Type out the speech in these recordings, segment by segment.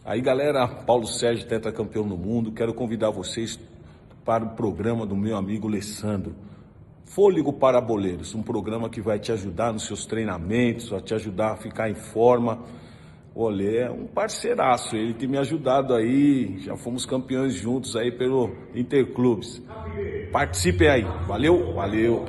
Aí, galera, Paulo Sérgio, tetracampeão no mundo, quero convidar vocês para o programa do meu amigo Alessandro, Fôlego para Boleiros, um programa que vai te ajudar nos seus treinamentos, vai te ajudar a ficar em forma. Olha, é um parceiraço, ele tem me ajudado aí, já fomos campeões juntos aí pelo Interclubes. Participem aí, valeu, valeu.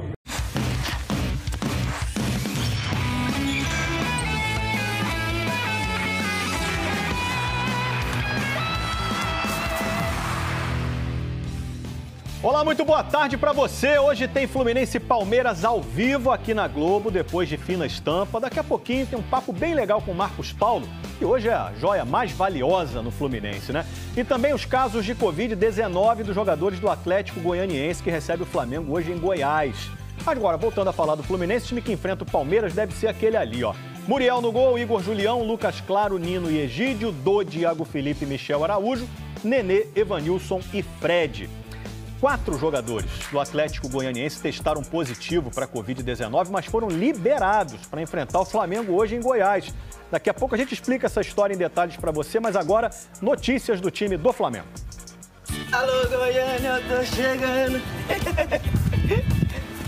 Olá, muito boa tarde para você. Hoje tem Fluminense e Palmeiras ao vivo aqui na Globo, depois de Fina Estampa. Daqui a pouquinho tem um papo bem legal com o Marcos Paulo, que hoje é a joia mais valiosa no Fluminense, né? E também os casos de Covid-19 dos jogadores do Atlético Goianiense, que recebe o Flamengo hoje em Goiás. Agora, voltando a falar do Fluminense, o time que enfrenta o Palmeiras deve ser aquele ali, ó. Muriel no gol, Igor Julião, Lucas Claro, Nino e Egídio, Dodi, Thiago Felipe, Michel Araújo, Nenê, Evanilson e Fred. 4 jogadores do Atlético Goianiense testaram positivo para a Covid-19, mas foram liberados para enfrentar o Flamengo hoje em Goiás. Daqui a pouco a gente explica essa história em detalhes para você, mas agora, notícias do time do Flamengo. Alô, Goiânia, eu tô chegando.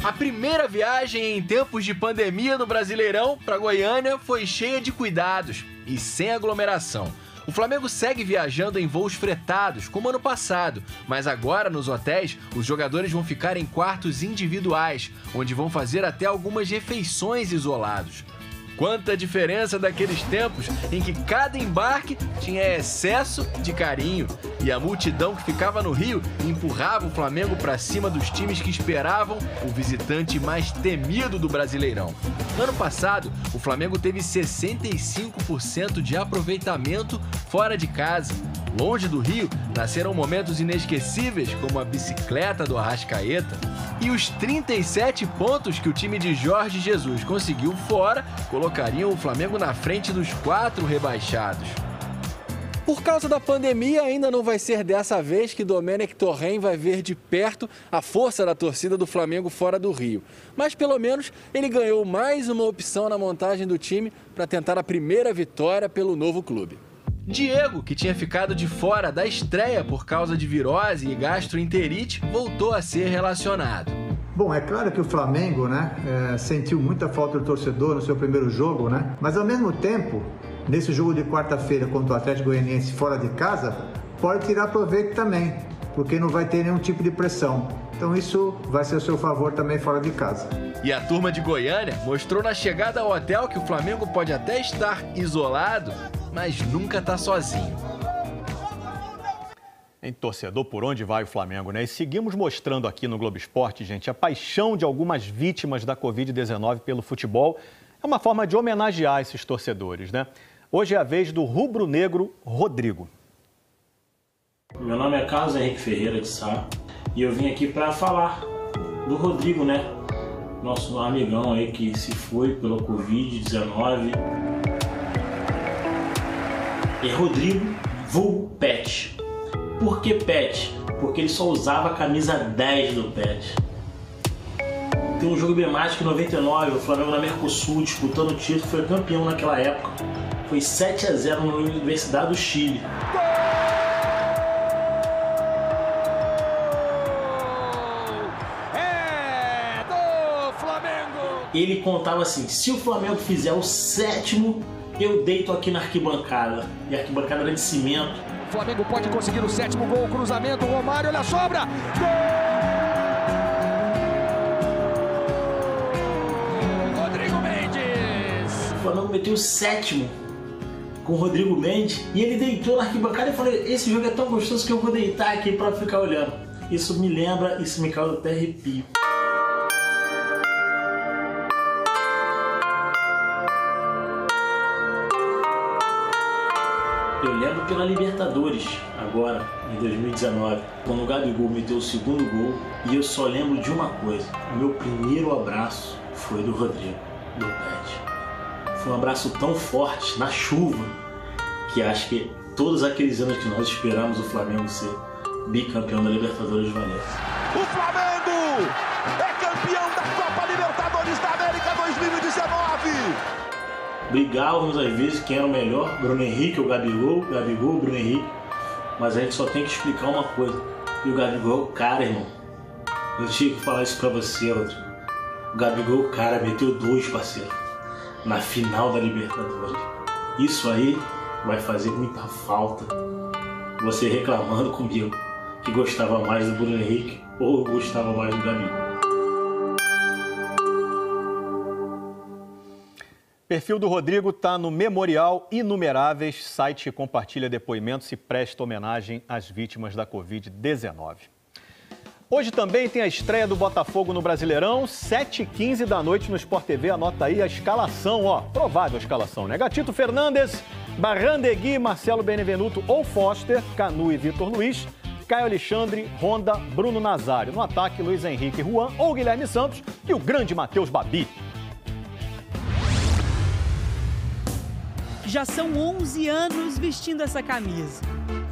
A primeira viagem em tempos de pandemia no Brasileirão para Goiânia foi cheia de cuidados e sem aglomeração. O Flamengo segue viajando em voos fretados, como ano passado, mas agora nos hotéis os jogadores vão ficar em quartos individuais, onde vão fazer até algumas refeições isolados. Quanta diferença daqueles tempos em que cada embarque tinha excesso de carinho e a multidão que ficava no Rio empurrava o Flamengo para cima dos times que esperavam o visitante mais temido do Brasileirão. No ano passado, o Flamengo teve 65% de aproveitamento fora de casa. Longe do Rio, nasceram momentos inesquecíveis, como a bicicleta do Arrascaeta, e os 37 pontos que o time de Jorge Jesus conseguiu fora colocariam o Flamengo na frente dos 4 rebaixados. Por causa da pandemia, ainda não vai ser dessa vez que Domenech Torren vai ver de perto a força da torcida do Flamengo fora do Rio. Mas pelo menos ele ganhou mais uma opção na montagem do time para tentar a primeira vitória pelo novo clube. Diego, que tinha ficado de fora da estreia por causa de virose e gastroenterite, voltou a ser relacionado. Bom, é claro que o Flamengo, sentiu muita falta do torcedor no seu primeiro jogo, Mas ao mesmo tempo, nesse jogo de quarta-feira contra o Atlético Goianiense fora de casa, pode tirar proveito também, porque não vai ter nenhum tipo de pressão. Então isso vai ser a seu favor também fora de casa. E a turma de Goiânia mostrou na chegada ao hotel que o Flamengo pode até estar isolado, mas nunca está sozinho. Em torcedor por onde vai o Flamengo, né? E seguimos mostrando aqui no Globo Esporte, gente, a paixão de algumas vítimas da Covid-19 pelo futebol. É uma forma de homenagear esses torcedores, né? Hoje é a vez do rubro-negro Rodrigo. Meu nome é Carlos Henrique Ferreira de Sá e eu vim aqui para falar do Rodrigo, Nosso amigão aí que se foi pela Covid-19. É Rodrigo vulgo Pet. Por que Pet? Porque ele só usava a camisa 10 do Pet. Tem um jogo emblemático em 99, o Flamengo na Mercosul disputando o título, foi campeão naquela época. Foi 7-0 na Universidade do Chile. É do Flamengo! Ele contava assim, se o Flamengo fizer o 7º, eu deito aqui na arquibancada. E a arquibancada era de cimento. O Flamengo pode conseguir o 7º gol, cruzamento, Romário, olha a sobra! Gol! Rodrigo Mendes! O Flamengo meteu o 7º com o Rodrigo Mendes e ele deitou na arquibancada e falou, esse jogo é tão gostoso que eu vou deitar aqui para ficar olhando. Isso me lembra, isso me causa até arrepio. Eu lembro pela Libertadores, agora, em 2019, quando o Gabigol meteu o 2º gol, e eu só lembro de uma coisa, o meu primeiro abraço foi do Rodrigo, do Pet. Foi um abraço tão forte, na chuva, que acho que todos aqueles anos que nós esperamos o Flamengo ser bicampeão da Libertadores valeu. O Flamengo é campeão da Copa Libertadores da América 2019! Brigávamos às vezes quem era o melhor, Bruno Henrique ou Gabigol, Bruno Henrique. Mas a gente só tem que explicar uma coisa. E o Gabigol é o cara, irmão. Eu tinha que falar isso pra você, Rodrigo. O Gabigol, o cara, meteu 2, parceiro. Na final da Libertadores. Isso aí vai fazer muita falta. Você reclamando comigo que gostava mais do Bruno Henrique ou gostava mais do Gabigol. O perfil do Rodrigo está no Memorial Inumeráveis, site que compartilha depoimentos e presta homenagem às vítimas da Covid-19. Hoje também tem a estreia do Botafogo no Brasileirão, 7h15 da noite no Sport TV. Anota aí a escalação, ó, provável escalação, né? Gatito Fernandes, Barrandegui, Marcelo Benevenuto ou Foster, Canu e Vitor Luiz, Caio Alexandre, Honda, Bruno Nazário. No ataque, Luiz Henrique Juan ou Guilherme Santos e o grande Matheus Babi. Já são 11 anos vestindo essa camisa.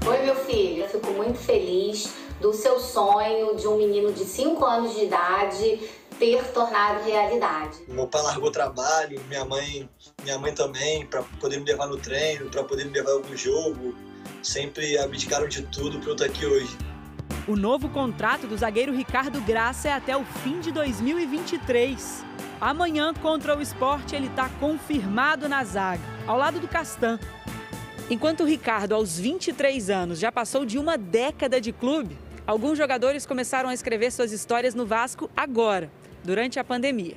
Oi, meu filho, eu fico muito feliz do seu sonho de um menino de 5 anos de idade ter tornado realidade. Meu pai largou trabalho, minha mãe também, para poder me levar no treino, para poder me levar a algum jogo. Sempre abdicaram de tudo para eu estar aqui hoje. O novo contrato do zagueiro Ricardo Graça é até o fim de 2023. Amanhã, contra o Sport, ele está confirmado na zaga, ao lado do Castan. Enquanto o Ricardo, aos 23 anos, já passou de uma década de clube, alguns jogadores começaram a escrever suas histórias no Vasco agora, durante a pandemia.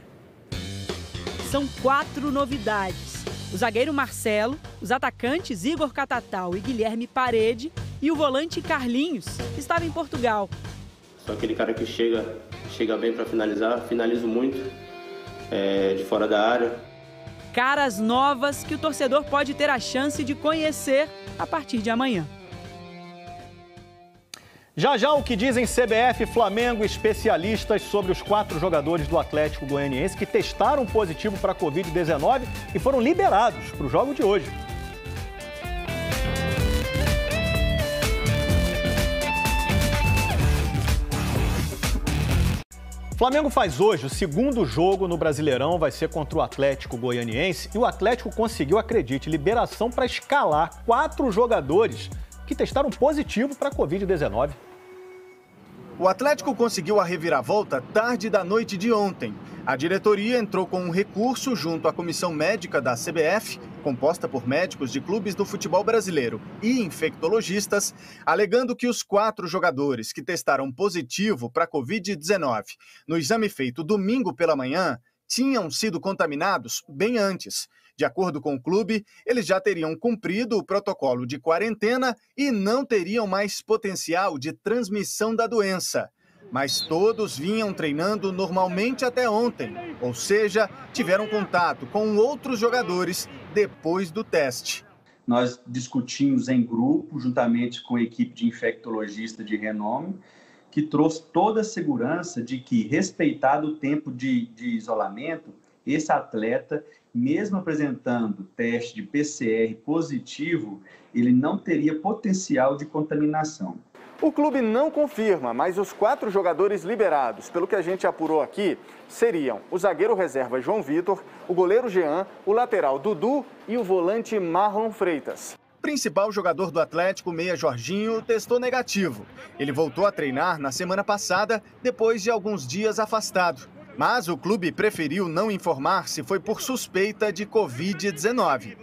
São 4 novidades. O zagueiro Marcelo, os atacantes Igor Catatal e Guilherme Parede e o volante Carlinhos, que estava em Portugal. Sou aquele cara que chega bem para finalizar, finalizo muito. De fora da área. Caras novas que o torcedor pode ter a chance de conhecer a partir de amanhã. Já já o que dizem CBF, Flamengo e especialistas sobre os 4 jogadores do Atlético Goianiense que testaram positivo para a Covid-19 e foram liberados para o jogo de hoje. O Flamengo faz hoje o segundo jogo no Brasileirão, vai ser contra o Atlético Goianiense. E o Atlético conseguiu, acredite, liberação para escalar 4 jogadores que testaram positivo para a Covid-19. O Atlético conseguiu a reviravolta tarde da noite de ontem. A diretoria entrou com um recurso junto à comissão médica da CBF, composta por médicos de clubes do futebol brasileiro e infectologistas, alegando que os 4 jogadores que testaram positivo para a Covid-19 no exame feito domingo pela manhã tinham sido contaminados bem antes. De acordo com o clube, eles já teriam cumprido o protocolo de quarentena e não teriam mais potencial de transmissão da doença. Mas todos vinham treinando normalmente até ontem, ou seja, tiveram contato com outros jogadores depois do teste. Nós discutimos em grupo, juntamente com a equipe de infectologista de renome, que trouxe toda a segurança de que, respeitado o tempo de isolamento, esse atleta, mesmo apresentando teste de PCR positivo, ele não teria potencial de contaminação. O clube não confirma, mas os 4 jogadores liberados, pelo que a gente apurou aqui, seriam o zagueiro reserva João Vitor, o goleiro Jean, o lateral Dudu e o volante Marlon Freitas. O principal jogador do Atlético, meia Jorginho, testou negativo. Ele voltou a treinar na semana passada, depois de alguns dias afastado. Mas o clube preferiu não informar se foi por suspeita de Covid-19.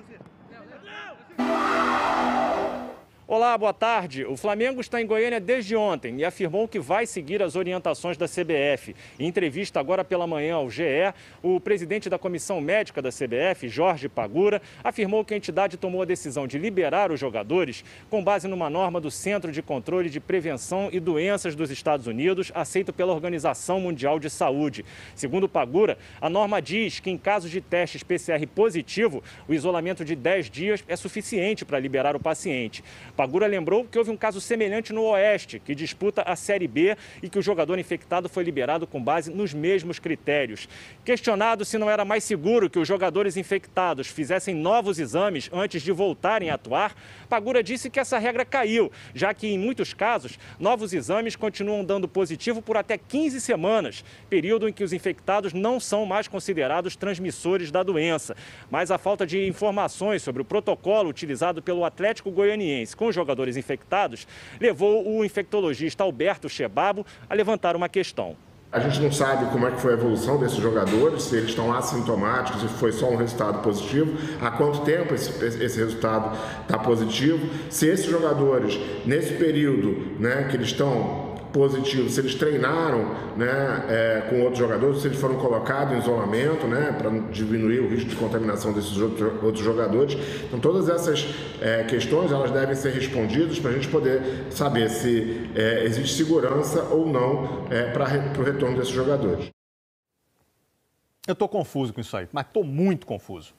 Olá, boa tarde. O Flamengo está em Goiânia desde ontem e afirmou que vai seguir as orientações da CBF. Em entrevista agora pela manhã ao GE, o presidente da comissão médica da CBF, Jorge Pagura, afirmou que a entidade tomou a decisão de liberar os jogadores com base numa norma do Centro de Controle de Prevenção e Doenças dos Estados Unidos, aceito pela Organização Mundial de Saúde. Segundo Pagura, a norma diz que em casos de teste PCR positivo, o isolamento de 10 dias é suficiente para liberar o paciente. Pagura lembrou que houve um caso semelhante no Oeste, que disputa a Série B e que o jogador infectado foi liberado com base nos mesmos critérios. Questionado se não era mais seguro que os jogadores infectados fizessem novos exames antes de voltarem a atuar, Pagura disse que essa regra caiu, já que em muitos casos, novos exames continuam dando positivo por até 15 semanas, período em que os infectados não são mais considerados transmissores da doença. Mas a falta de informações sobre o protocolo utilizado pelo Atlético Goianiense com os jogadores infectados levou o infectologista Alberto Chebabo a levantar uma questão. A gente não sabe como é que foi a evolução desses jogadores, se eles estão assintomáticos, se foi só um resultado positivo, há quanto tempo esse resultado está positivo, se esses jogadores, nesse período, né, que eles estão positivos, se eles treinaram, né, com outros jogadores, se eles foram colocados em isolamento, né, para diminuir o risco de contaminação desses outros jogadores. Então, todas essas questões elas devem ser respondidas para a gente poder saber se existe segurança ou não para o retorno desses jogadores. Eu estou confuso com isso aí, mas estou muito confuso.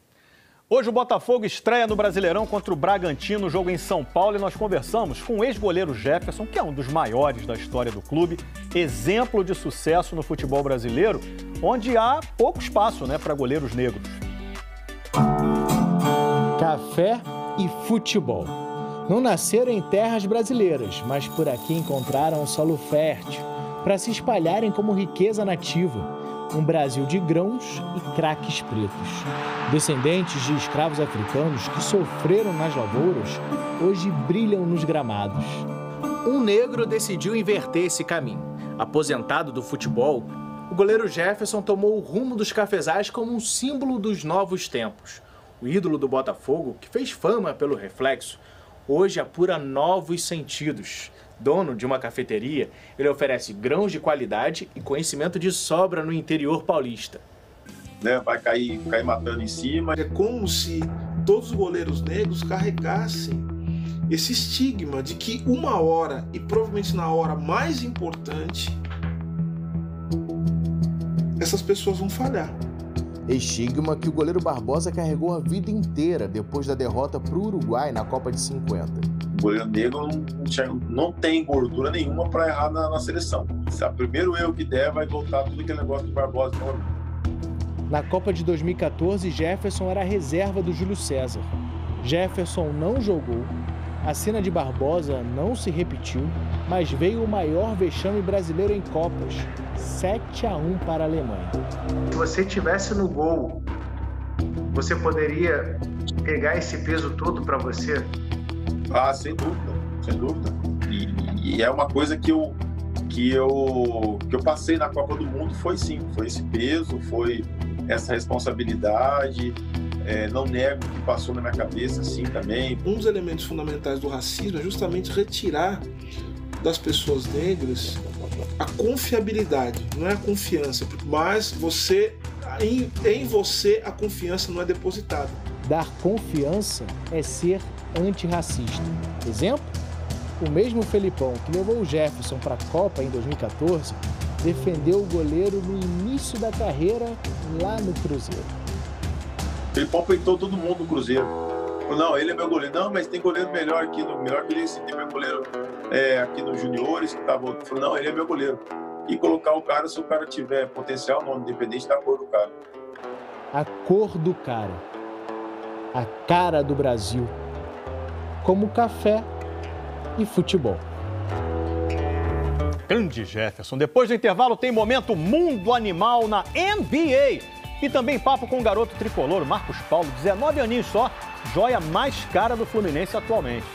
Hoje o Botafogo estreia no Brasileirão contra o Bragantino, jogo em São Paulo, e nós conversamos com o ex-goleiro Jefferson, que é um dos maiores da história do clube, exemplo de sucesso no futebol brasileiro, onde há pouco espaço, né, para goleiros negros. Café e futebol. Não nasceram em terras brasileiras, mas por aqui encontraram um solo fértil para se espalharem como riqueza nativa. Um Brasil de grãos e craques pretos. Descendentes de escravos africanos que sofreram nas lavouras, hoje brilham nos gramados. Um negro decidiu inverter esse caminho. Aposentado do futebol, o goleiro Jefferson tomou o rumo dos cafezais como um símbolo dos novos tempos. O ídolo do Botafogo, que fez fama pelo reflexo, hoje apura novos sentidos. Dono de uma cafeteria, ele oferece grãos de qualidade e conhecimento de sobra no interior paulista. Vai cair matando em cima. É como se todos os goleiros negros carregassem esse estigma de que uma hora, e provavelmente na hora mais importante, essas pessoas vão falhar. Estigma que o goleiro Barbosa carregou a vida inteira depois da derrota para o Uruguai na Copa de 50. O goleiro negro não tem gordura nenhuma para errar na seleção. Se o primeiro erro que der, vai voltar tudo aquele negócio do Barbosa. Na Copa de 2014, Jefferson era a reserva do Júlio César. Jefferson não jogou, a cena de Barbosa não se repetiu, mas veio o maior vexame brasileiro em Copas, 7-1 para a Alemanha. Se você estivesse no gol, você poderia pegar esse peso todo para você? Ah, sem dúvida, sem dúvida. E é uma coisa que eu passei na Copa do Mundo, foi esse peso, foi essa responsabilidade. Não nego que passou na minha cabeça, sim, também. Um dos elementos fundamentais do racismo é justamente retirar das pessoas negras a confiabilidade, não é a confiança, mas em você a confiança não é depositada. Dar confiança é ser antirracista. Exemplo? O mesmo Felipão que levou o Jefferson para a Copa em 2014 defendeu o goleiro no início da carreira lá no Cruzeiro. O Felipão peitou todo mundo no Cruzeiro. Falou, não, ele é meu goleiro. Não, mas tem goleiro melhor aqui, melhor que ele, tem meu goleiro aqui nos juniores, que tava. Falou, não, ele é meu goleiro. E colocar o cara, se o cara tiver potencial, não, independente da cor do cara. A cor do cara. A cara do Brasil. Como café e futebol. Grande Jefferson. Depois do intervalo tem momento Mundo Animal na NBA. E também papo com o garoto tricolor, Marcos Paulo, 19 aninhos só, joia mais cara do Fluminense atualmente.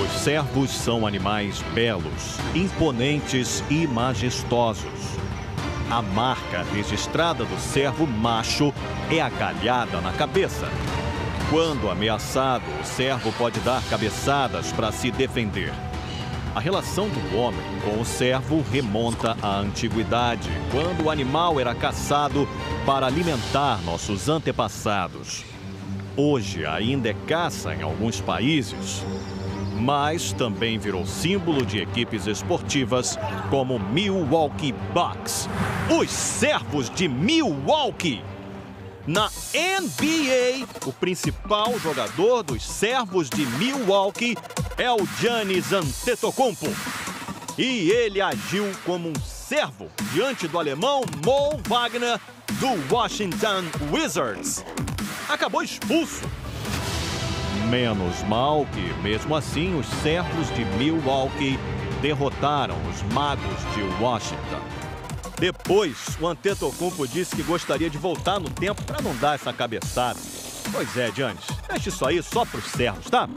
Os cervos são animais belos, imponentes e majestosos. A marca registrada do cervo macho é a galhada na cabeça. Quando ameaçado, o cervo pode dar cabeçadas para se defender. A relação do homem com o cervo remonta à antiguidade, quando o animal era caçado para alimentar nossos antepassados. Hoje ainda é caça em alguns países, mas também virou símbolo de equipes esportivas como Milwaukee Bucks. Os Cervos de Milwaukee. Na NBA, o principal jogador dos Cervos de Milwaukee é o Giannis Antetokounmpo. E ele agiu como um Servo diante do alemão Mo Wagner do Washington Wizards. Acabou expulso. Menos mal que, mesmo assim, os servos de Milwaukee derrotaram os magos de Washington. Depois, o Antetokounmpo disse que gostaria de voltar no tempo para não dar essa cabeçada. Pois é, Giannis, deixa isso aí só para os servos, tá?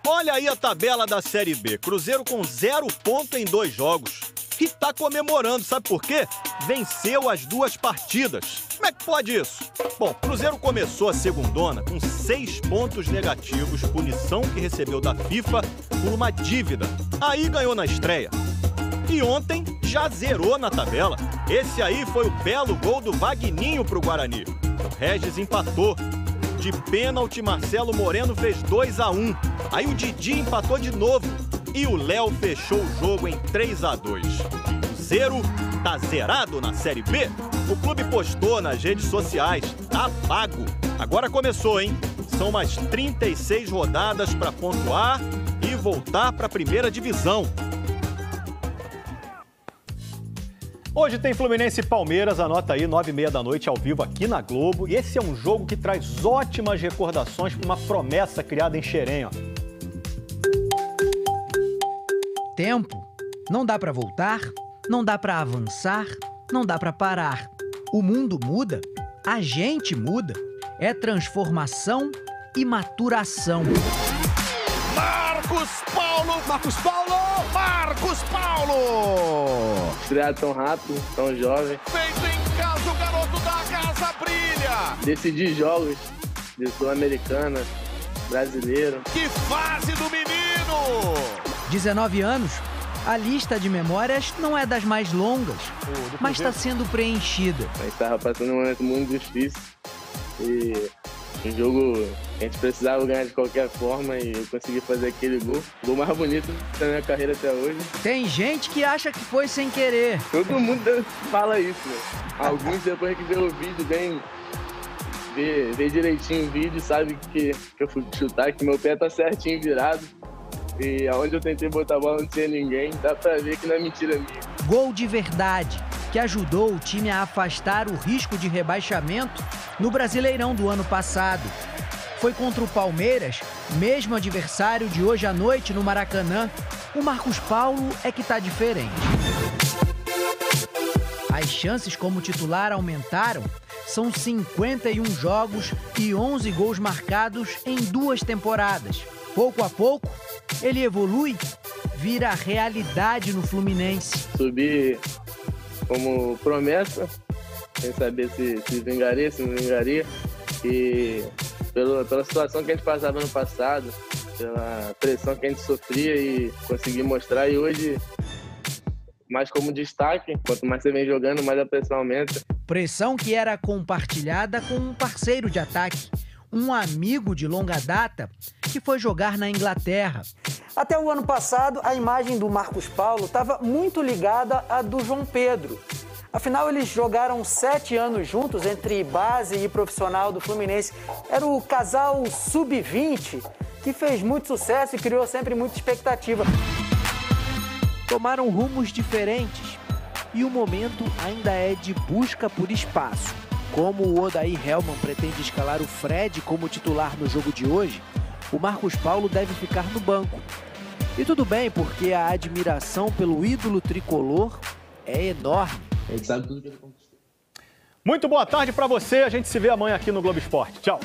Olha aí a tabela da Série B. Cruzeiro com 0 ponto em 2 jogos. E tá comemorando, sabe por quê? Venceu as 2 partidas. Como é que pode isso? Bom, Cruzeiro começou a segundona com 6 pontos negativos, punição que recebeu da FIFA por uma dívida. Aí ganhou na estreia. E ontem já zerou na tabela. Esse aí foi o belo gol do Vagninho pro Guarani. O Regis empatou. De pênalti, Marcelo Moreno fez 2-1. Aí o Didi empatou de novo. E o Léo fechou o jogo em 3-2. O Cruzeiro tá zerado na Série B? O clube postou nas redes sociais. Tá pago. Agora começou, hein? São mais 36 rodadas para pontuar e voltar para a primeira divisão. Hoje tem Fluminense e Palmeiras, anota aí, 9h30 da noite, ao vivo aqui na Globo. E esse é um jogo que traz ótimas recordações para uma promessa criada em Xerém, ó. Tempo. Não dá para voltar, não dá para avançar, não dá para parar. O mundo muda, a gente muda. É transformação e maturação. Marcos Paulo! Marcos Paulo! Marcos Paulo! Estrear tão rápido, tão jovem. Feito em casa, o garoto da casa brilha! Decidi jogos de Sul-Americana, brasileiro. Que fase do menino! 19 anos, a lista de memórias não é das mais longas, mas está sendo preenchida. A gente estava passando um momento muito difícil e um jogo que a gente precisava ganhar de qualquer forma e eu consegui fazer aquele gol. O gol mais bonito da minha carreira até hoje. Tem gente que acha que foi sem querer. Todo mundo fala isso, né? Alguns depois que vê o vídeo, vê direitinho o vídeo, sabe que eu fui chutar, que meu pé tá certinho virado. E aonde eu tentei botar a bola não tinha ninguém, dá pra ver que não é mentira minha. Gol de verdade, que ajudou o time a afastar o risco de rebaixamento no Brasileirão do ano passado. Foi contra o Palmeiras, mesmo adversário de hoje à noite no Maracanã. O Marcos Paulo é que tá diferente. As chances como titular aumentaram. São 51 jogos e 11 gols marcados em 2 temporadas. Pouco a pouco, ele evolui, vira realidade no Fluminense. Subi como promessa, sem saber se vingaria, se não vingaria. E pela situação que a gente passava no passado, pela pressão que a gente sofria e consegui mostrar. E hoje, mais como destaque, quanto mais você vem jogando, mais a pressão aumenta. Pressão que era compartilhada com um parceiro de ataque, um amigo de longa data que foi jogar na Inglaterra. Até o ano passado, a imagem do Marcos Paulo estava muito ligada à do João Pedro. Afinal, eles jogaram 7 anos juntos, entre base e profissional do Fluminense. Era o casal sub-20, que fez muito sucesso e criou sempre muita expectativa. Tomaram rumos diferentes e o momento ainda é de busca por espaço. Como o Odair Hellmann pretende escalar o Fred como titular no jogo de hoje, o Marcos Paulo deve ficar no banco. E tudo bem, porque a admiração pelo ídolo tricolor é enorme. Ele sabe tudo que ele conquistou. Muito boa tarde para você. A gente se vê amanhã aqui no Globo Esporte. Tchau.